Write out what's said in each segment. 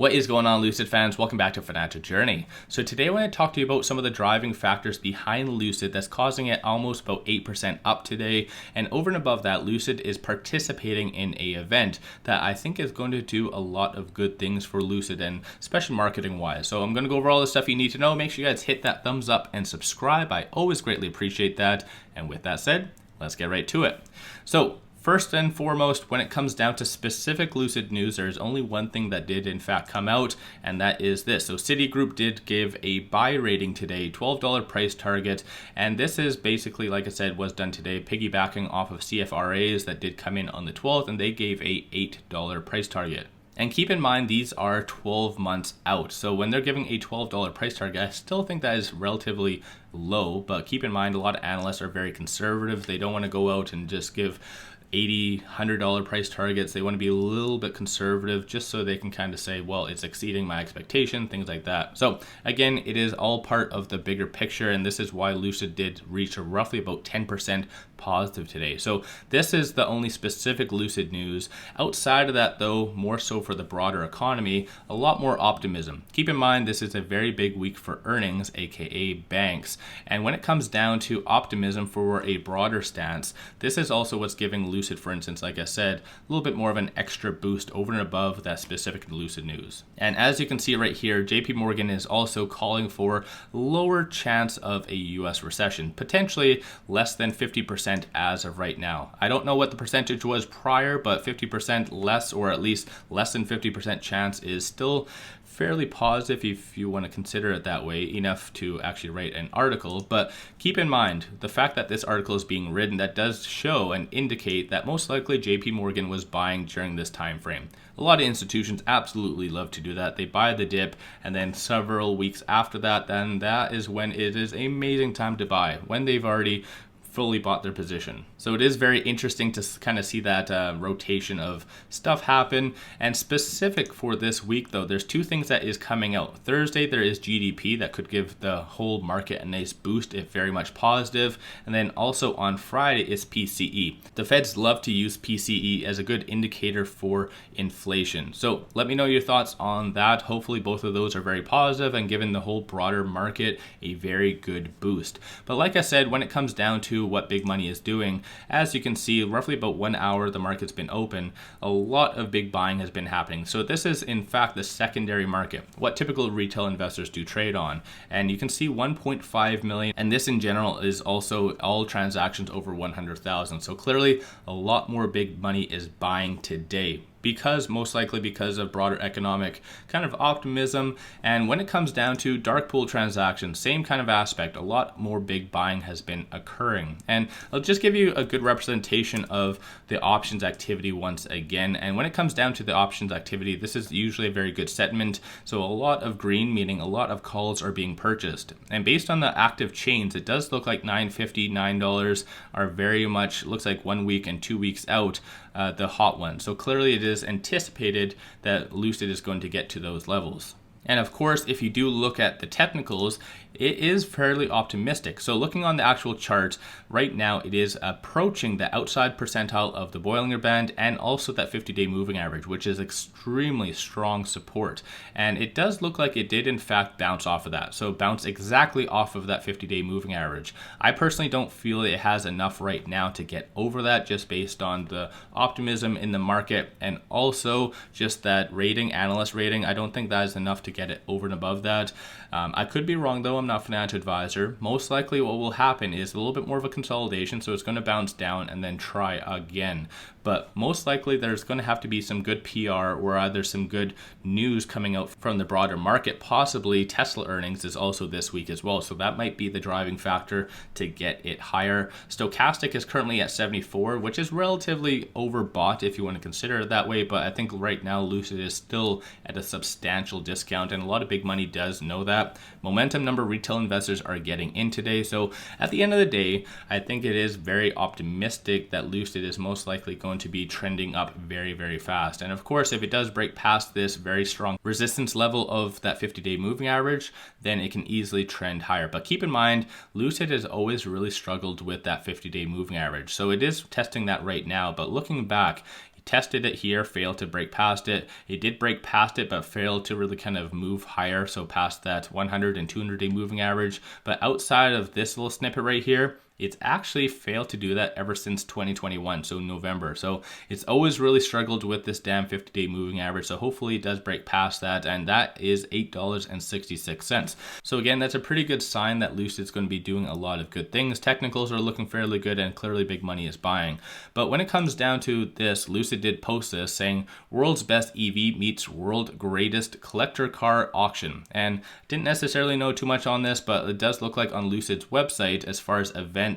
What is going on, Lucid fans? Welcome back to Financial Journey. So today I want to talk to you about some of the driving factors behind Lucid that's causing it almost about 8% up today. And over and above that, Lucid is participating in an event that I think is going to do a lot of good things for Lucid, and especially marketing wise. So I'm going to go over all the stuff you need to know. Make sure you guys hit that thumbs up and subscribe. I always greatly appreciate that. And with that said, let's get right to it. So first and foremost, when it comes down to specific Lucid news, there's only one thing that did in fact come out, and that is this. So Citigroup did give a buy rating today, $12 price target, and this is basically, like I said, was done today, piggybacking off of CFRAs that did come in on the 12th, and they gave a $8 price target. And keep in mind, these are 12 months out. So when they're giving a $12 price target, I still think that is relatively low, but keep in mind, a lot of analysts are very conservative. They don't want to go out and just give $80, $100 price targets. They want to be a little bit conservative just so they can kind of say, well, it's exceeding my expectation, things like that. So again, it is all part of the bigger picture, and this is why Lucid did reach a roughly about 10% positive today. So this is the only specific Lucid news. Outside of that though, more so for the broader economy, a lot more optimism. Keep in mind, this is a very big week for earnings, aka banks. And when it comes down to optimism for a broader stance, this is also what's giving Lucid, for instance, like I said, a little bit more of an extra boost over and above that specific Lucid news. And as you can see right here, JP Morgan is also calling for lower chance of a US recession, potentially less than 50% as of right now. I don't know what the percentage was prior, but 50% less, or at least less than 50% chance, is still fairly positive if you want to consider it that way, enough to actually write an article. But keep in mind, the fact that this article is being written, that does show and indicate that most likely JP Morgan was buying during this time frame. A lot of institutions absolutely love to do that. They buy the dip, and then several weeks after that, then that is when it is an amazing time to buy, when they've already fully bought their position. So it is very interesting to kind of see that rotation of stuff happen. And specific for this week though, there's two things that is coming out. Thursday, there is GDP that could give the whole market a nice boost, if very much positive. And then also on Friday is PCE. The Feds love to use PCE as a good indicator for inflation. So let me know your thoughts on that. Hopefully both of those are very positive and giving the whole broader market a very good boost. But like I said, when it comes down to what big money is doing, as you can see, roughly about 1 hour the market's been open, a lot of big buying has been happening. So this is in fact the secondary market, what typical retail investors do trade on. And you can see 1.5 million, and this in general is also all transactions over 100,000. So clearly a lot more big money is buying today, most likely because of broader economic kind of optimism. And when it comes down to dark pool transactions, same kind of aspect, a lot more big buying has been occurring. And I'll just give you a good representation of the options activity once again. And when it comes down to the options activity, this is usually a very good sentiment. So a lot of green, meaning a lot of calls are being purchased. And based on the active chains, it does look like $9.50, $9 are very much, looks like 1 week and 2 weeks out, the hot one. So clearly it is anticipated that Lucid is going to get to those levels. And of course, if you do look at the technicals, it is fairly optimistic. So looking on the actual charts, right now it is approaching the outside percentile of the Bollinger Band and also that 50-day moving average, which is extremely strong support. And it does look like it did in fact bounce off of that. So bounce exactly off of that 50-day moving average. I personally don't feel it has enough right now to get over that, just based on the optimism in the market and also just that rating, analyst rating. I don't think that is enough to get it over and above that. I could be wrong though, I'm not a financial advisor. Most likely what will happen is a little bit more of a consolidation, so it's going to bounce down and then try again. But most likely there's going to have to be some good PR or either some good news coming out from the broader market. Possibly Tesla earnings is also this week as well, so that might be the driving factor to get it higher. Stochastic is currently at 74, which is relatively overbought if you want to consider it that way, but I think right now Lucid is still at a substantial discount, and a lot of big money does know that. Momentum number retail investors are getting in today. So at the end of the day, I think it is very optimistic that Lucid is most likely going to be trending up very, very fast. And of course, if it does break past this very strong resistance level of that 50-day moving average, then it can easily trend higher. But keep in mind, Lucid has always really struggled with that 50-day moving average. So it is testing that right now. But looking back, tested it here, failed to break past it. It did break past it, but failed to really kind of move higher, so past that 100 and 200-day moving average. But outside of this little snippet right here, it's actually failed to do that ever since 2021, so November. So it's always really struggled with this damn 50-day moving average. So hopefully it does break past that, and that is $8.66. So again, that's a pretty good sign that Lucid's going to be doing a lot of good things. Technicals are looking fairly good, and clearly big money is buying. But when it comes down to this, Lucid did post this saying, "World's best EV meets world greatest collector car auction." And didn't necessarily know too much on this, but it does look like on Lucid's website, as far as events,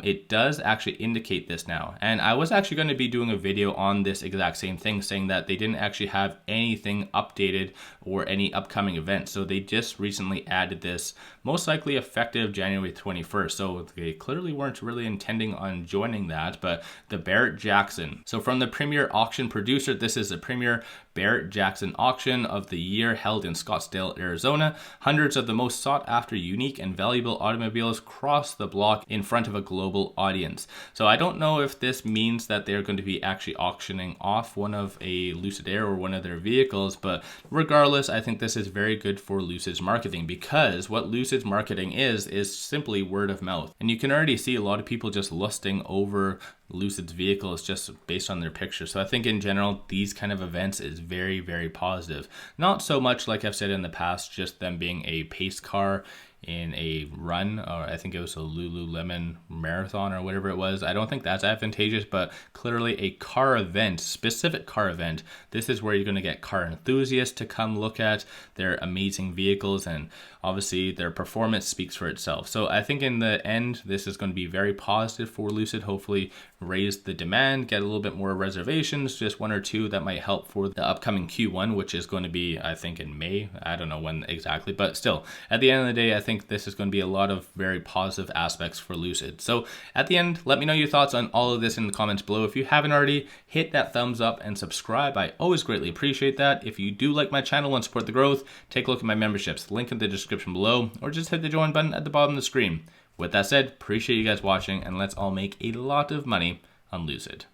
it does actually indicate this now. And I was actually going to be doing a video on this exact same thing, saying that they didn't actually have anything updated or any upcoming events. So they just recently added this, most likely effective January 21st. So they clearly weren't really intending on joining that, but the Barrett-Jackson. So from the premier auction producer, this is the premier Barrett-Jackson auction of the year held in Scottsdale, Arizona. Hundreds of the most sought after, unique, and valuable automobiles cross the block in front of a global audience. So I don't know if this means that they're going to be actually auctioning off one of a Lucid Air or one of their vehicles, but regardless, I think this is very good for Lucid's marketing, because what Lucid's marketing is simply word of mouth. And you can already see a lot of people just lusting over Lucid's vehicles just based on their picture. So I think in general, these kind of events is very, very positive. Not so much, like I've said in the past, just them being a pace car in a run, or I think it was a Lululemon marathon or whatever it was. I don't think that's advantageous, but clearly a car event, specific car event, this is where you're going to get car enthusiasts to come look at their amazing vehicles, and obviously their performance speaks for itself. So I think in the end, this is going to be very positive for Lucid. Hopefully raise the demand, get a little bit more reservations, just one or two that might help for the upcoming Q1, which is going to be, I think, in May. I don't know when exactly, but still, at the end of the day, I think this is going to be a lot of very positive aspects for Lucid. So at the end, let me know your thoughts on all of this in the comments below. If you haven't already, hit that thumbs up and subscribe. I always greatly appreciate that. If you do like my channel and support the growth, take a look at my memberships, link in the description below, or just hit the join button at the bottom of the screen. With that said, appreciate you guys watching, and let's all make a lot of money on Lucid.